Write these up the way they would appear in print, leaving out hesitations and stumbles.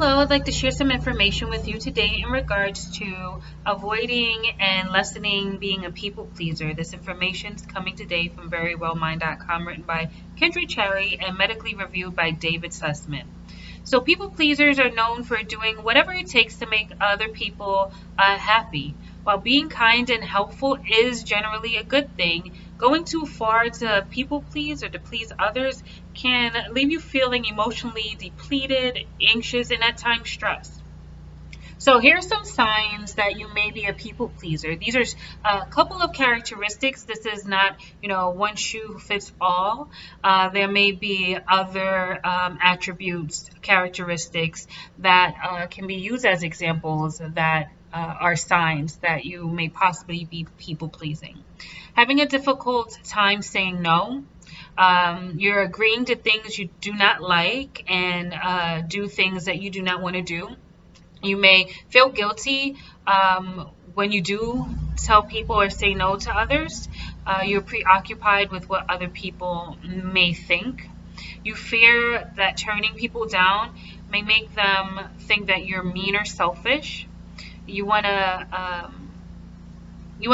Hello, I'd like to share some information with you today in regards to avoiding and lessening being a people pleaser. This information is coming today from verywellmind.com, written by Kendra Cherry and medically reviewed by David Sussman. So people pleasers are known for doing whatever it takes to make other people happy. While being kind and helpful is generally a good thing, going too far to people please or to please others can leave you feeling emotionally depleted, anxious, and at times stressed. So here are some signs that you may be a people pleaser. These are a couple of characteristics. This is not, one shoe fits all. There may be other attributes, characteristics that can be used as examples that are signs that you may possibly be people pleasing. Having a difficult time saying no. You're agreeing to things you do not like and do things that you do not want to do. You may feel guilty when you do tell people or say no to others. You're preoccupied with what other people may think. You fear that turning people down may make them think that you're mean or selfish. You want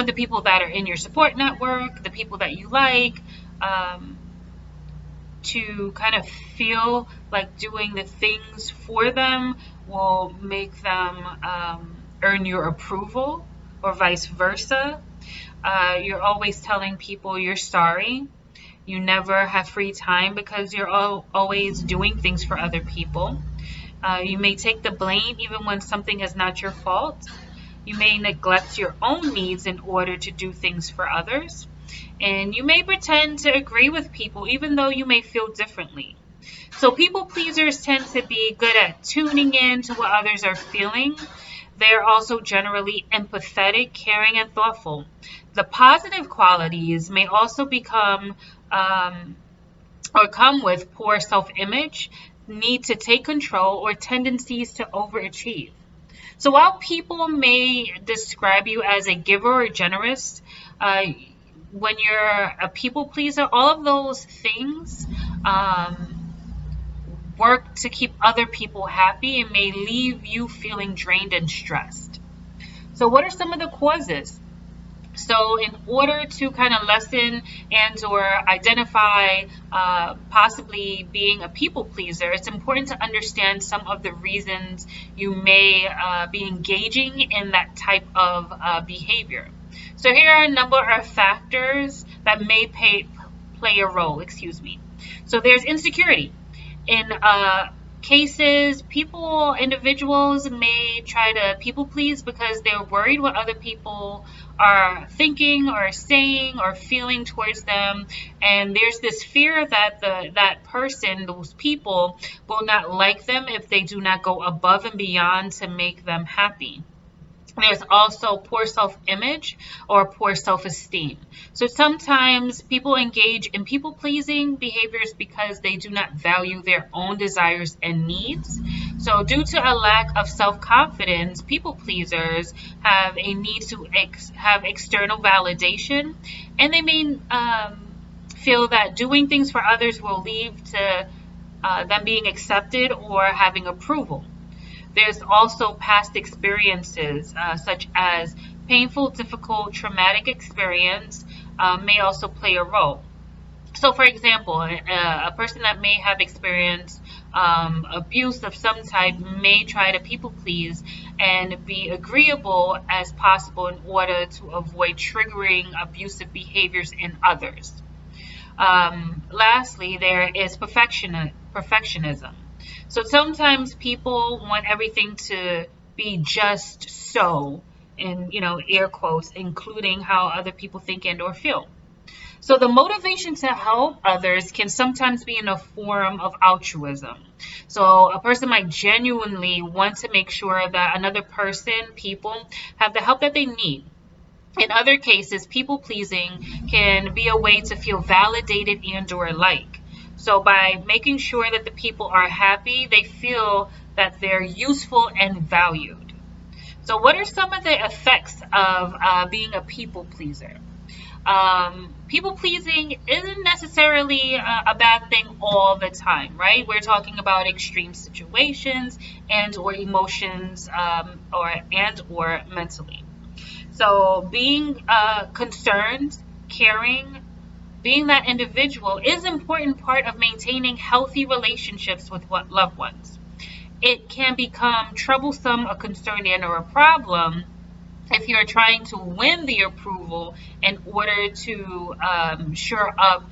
the people that are in your support network, the people that you like, to kind of feel like doing the things for them will make them earn your approval, or vice versa. You're always telling people you're sorry. You never have free time because you're always doing things for other people. You may take the blame even when something is not your fault. You may neglect your own needs in order to do things for others. And you may pretend to agree with people even though you may feel differently. So people pleasers tend to be good at tuning in to what others are feeling. They're also generally empathetic, caring, and thoughtful. The positive qualities may also become or come with poor self-image, need to take control, or tendencies to overachieve. So while people may describe you as a giver or generous, when you're a people pleaser, all of those things work to keep other people happy and may leave you feeling drained and stressed. So what are some of the causes? So in order to kind of lessen and or identify possibly being a people pleaser, it's important to understand some of the reasons you may be engaging in that type of behavior. So here are a number of factors that may play a role. So there's insecurity. In cases, individuals may try to people please because they're worried what other people are thinking or saying or feeling towards them, and there's this fear that those people will not like them if they do not go above and beyond to make them happy. There's also poor self-image or poor self-esteem. So sometimes people engage in people-pleasing behaviors because they do not value their own desires and needs. So due to a lack of self-confidence, people pleasers have a need to have external validation, and they may feel that doing things for others will lead to them being accepted or having approval. There's also past experiences, such as painful, difficult, traumatic experience may also play a role. So, for example, a person that may have experienced abuse of some type may try to people please and be agreeable as possible in order to avoid triggering abusive behaviors in others. Lastly, there is perfectionism. So sometimes people want everything to be just so, in air quotes, including how other people think and or feel. So the motivation to help others can sometimes be in a form of altruism. So a person might genuinely want to make sure that people have the help that they need. In other cases, people pleasing can be a way to feel validated and or liked. So by making sure that the people are happy, they feel that they're useful and valued. So what are some of the effects of being a people pleaser? People pleasing isn't necessarily a bad thing all the time, right? We're talking about extreme situations and or emotions, or mentally. So being concerned, caring, being that individual is an important part of maintaining healthy relationships with loved ones. It can become troublesome, a concern, and or a problem if you're trying to win the approval in order to shore up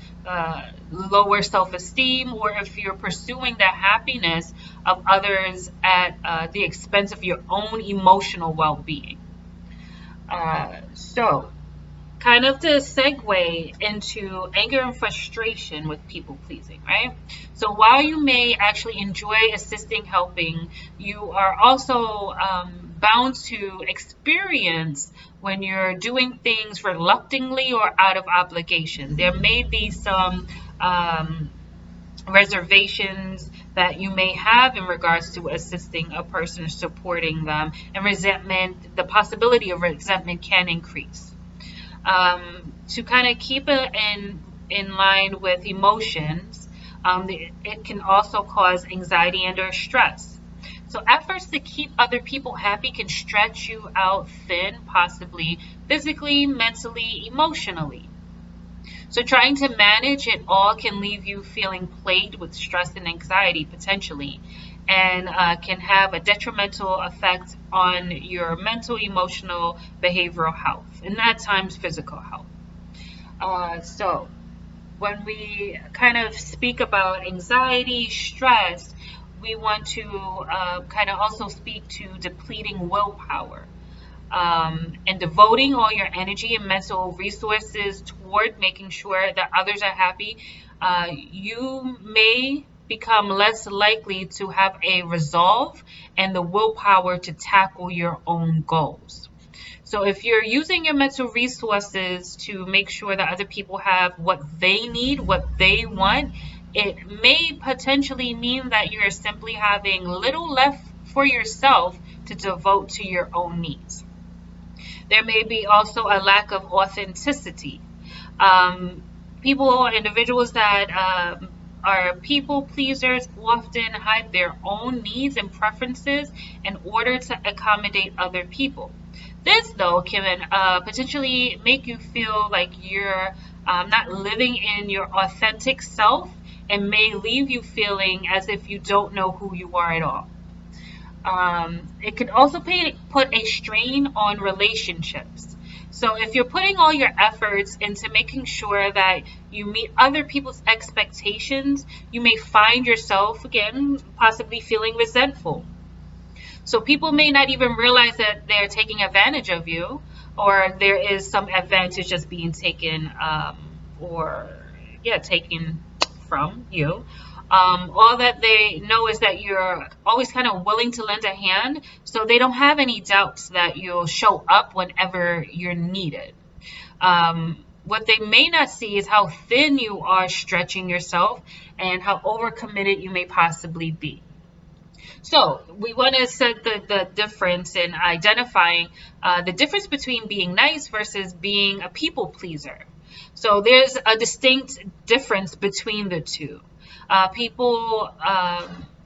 lower self-esteem, or if you're pursuing the happiness of others at the expense of your own emotional well-being. So kind of to segue into anger and frustration with people pleasing, right? So while you may actually enjoy assisting, helping, you are also bound to experience when you're doing things reluctantly or out of obligation. There may be some reservations that you may have in regards to assisting a person, supporting them, and resentment, the possibility of resentment can increase. To kind of keep it in line with emotions, it can also cause anxiety and or stress. So efforts to keep other people happy can stretch you out thin, possibly physically, mentally, emotionally. So trying to manage it all can leave you feeling plagued with stress and anxiety potentially, and can have a detrimental effect on your mental, emotional, behavioral health, and at times physical health. So when we kind of speak about anxiety, stress, we want to kind of also speak to depleting willpower, and devoting all your energy and mental resources toward making sure that others are happy. You may become less likely to have a resolve and the willpower to tackle your own goals. So if you're using your mental resources to make sure that other people have what they need, what they want, it may potentially mean that you're simply having little left for yourself to devote to your own needs. There may be also a lack of authenticity. People or individuals that are people pleasers often hide their own needs and preferences in order to accommodate other people. This, though, can potentially make you feel like you're not living in your authentic self, and may leave you feeling as if you don't know who you are at all. It could also put a strain on relationships. So if you're putting all your efforts into making sure that you meet other people's expectations, you may find yourself, again, possibly feeling resentful. So people may not even realize that they're taking advantage of you, or there is some advantage just being taken, taken from you. All that they know is that you're always kind of willing to lend a hand, so they don't have any doubts that you'll show up whenever you're needed. What they may not see is how thin you are stretching yourself and how overcommitted you may possibly be. So we want to set the difference in identifying the difference between being nice versus being a people pleaser. So there's a distinct difference between the two. People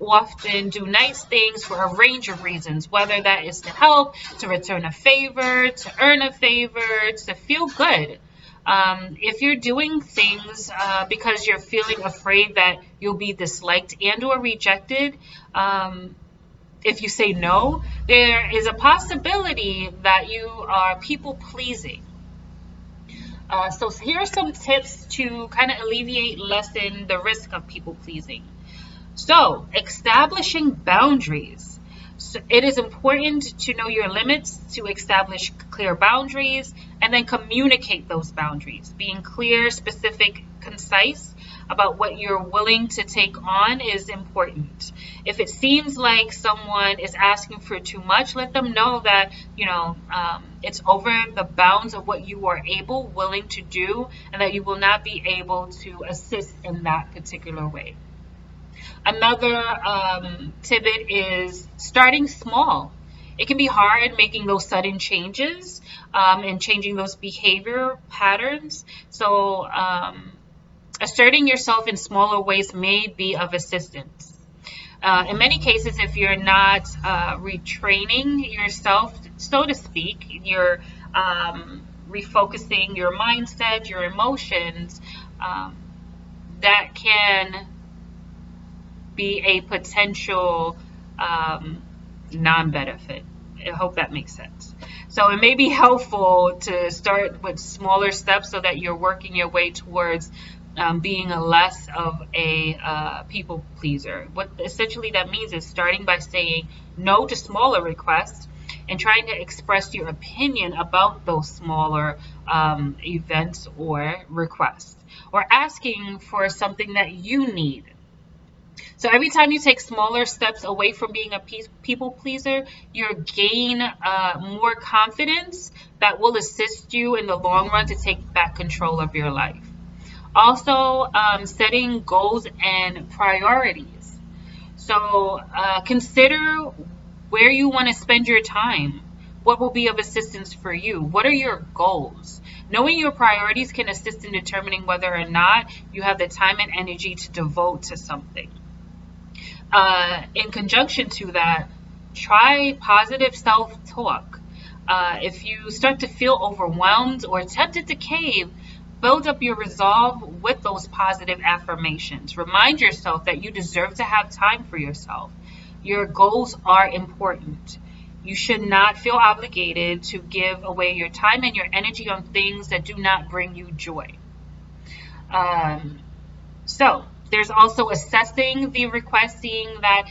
often do nice things for a range of reasons, whether that is to help, to return a favor, to earn a favor, to feel good. If you're doing things because you're feeling afraid that you'll be disliked and or rejected, if you say no, there is a possibility that you are people pleasing. So here are some tips to kind of alleviate, lessen the risk of people pleasing. So establishing boundaries. So it is important to know your limits, to establish clear boundaries, and then communicate those boundaries. Being clear, specific, concise about what you're willing to take on is important. If it seems like someone is asking for too much, let them know that, it's over the bounds of what you are willing to do, and that you will not be able to assist in that particular way. Another tidbit is starting small. It can be hard making those sudden changes and changing those behavior patterns. So, asserting yourself in smaller ways may be of assistance. In many cases, if you're not retraining yourself, so to speak, you're refocusing your mindset, your emotions, that can be a potential non-benefit. I hope that makes sense. So it may be helpful to start with smaller steps so that you're working your way towards being a less of a people pleaser. What essentially that means is starting by saying no to smaller requests and trying to express your opinion about those smaller events or requests, or asking for something that you need. So every time you take smaller steps away from being a people pleaser, you gain more confidence that will assist you in the long run to take back control of your life. Also, setting goals and priorities. So consider where you want to spend your time. What will be of assistance for you? What are your goals? Knowing your priorities can assist in determining whether or not you have the time and energy to devote to something. In conjunction to that, try positive self-talk. If you start to feel overwhelmed or tempted to cave, build up your resolve with those positive affirmations. Remind yourself that you deserve to have time for yourself. Your goals are important. You should not feel obligated to give away your time and your energy on things that do not bring you joy. So there's also assessing the request, seeing that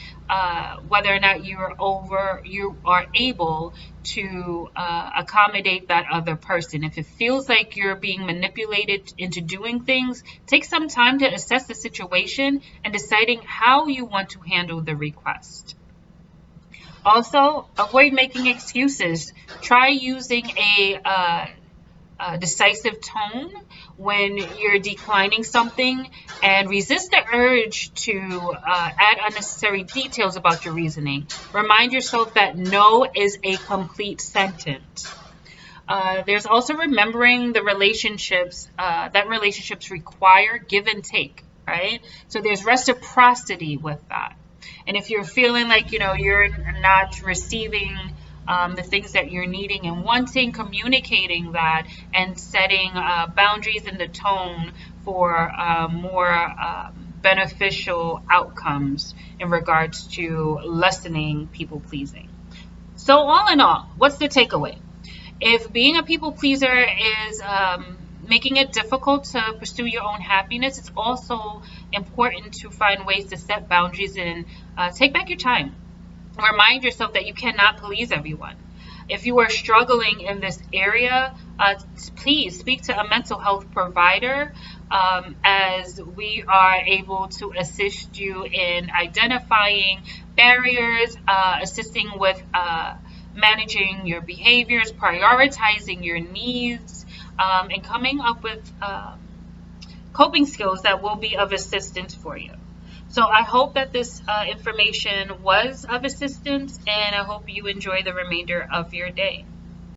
whether or not you are able to accommodate that other person. If it feels like you're being manipulated into doing things, take some time to assess the situation and deciding how you want to handle the request. Also, avoid making excuses. Try using a decisive tone when you're declining something, and resist the urge to add unnecessary details about your reasoning. Remind yourself that no is a complete sentence. There's also remembering the relationships, that relationships require give and take, right? So there's reciprocity with that. And if you're feeling like, you're not receiving the things that you're needing and wanting, communicating that and setting boundaries in the tone for more beneficial outcomes in regards to lessening people pleasing. So all in all, what's the takeaway? If being a people pleaser is making it difficult to pursue your own happiness, it's also important to find ways to set boundaries and take back your time. Remind yourself that you cannot please everyone. If you are struggling in this area, please speak to a mental health provider, as we are able to assist you in identifying barriers, assisting with managing your behaviors, prioritizing your needs, and coming up with coping skills that will be of assistance for you. So I hope that this information was of assistance, and I hope you enjoy the remainder of your day.